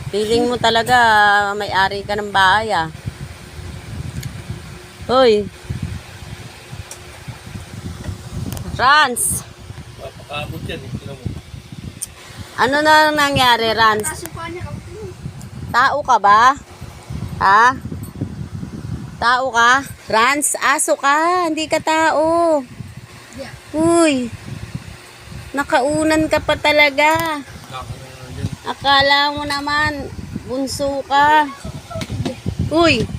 Feeling mo talaga may-ari ka ng bahay ah. Hoy. Rans. Napakaabot yan eh. Ano na nangyari, Rans? Tao ka ba? Ha? Tao ka? Rans, aso ka. Hindi ka tao. Uy. Nakaunan ka pa talaga. Akala mo naman, bunso ka. Uy.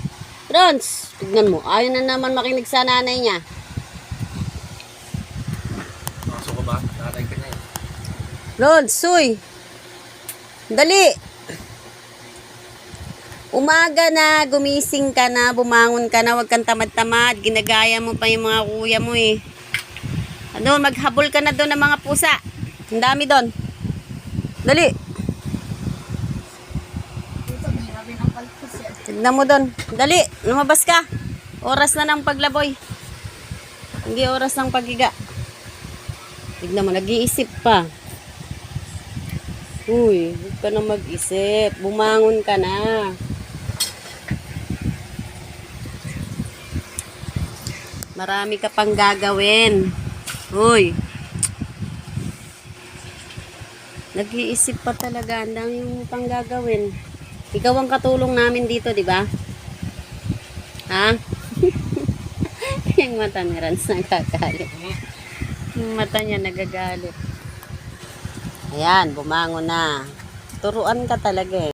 Rans, tignan mo. Ayaw na naman makinig sa nanay niya. Aso ka ba? Nanay ka niya eh. Rans, uy. Dali. Umaga na, gumising ka na, bumangon ka na, huwag kang tamad-tamad. Ginagaya mo pa yung mga kuya mo eh. Ano, maghabol ka na doon ng mga pusa. Ang dami doon. Dali. Tignan mo doon. Dali, lumabas ka. Oras na ng paglaboy. Hindi oras ng paghiga. Tignan mo, nag-iisip pa. Uy, huwag ka na mag-isip. Bumangon ka na. Marami ka pang gagawin. Uy. Nag-iisip pa talaga. Ang dami mo pang gagawin. Ikaw ang katulong namin dito, di ba? Ha? Yung mata ni Rans nagagalit. Yung mata niya nagagalit. Ayan, bumangon na. Turuan ka talaga eh.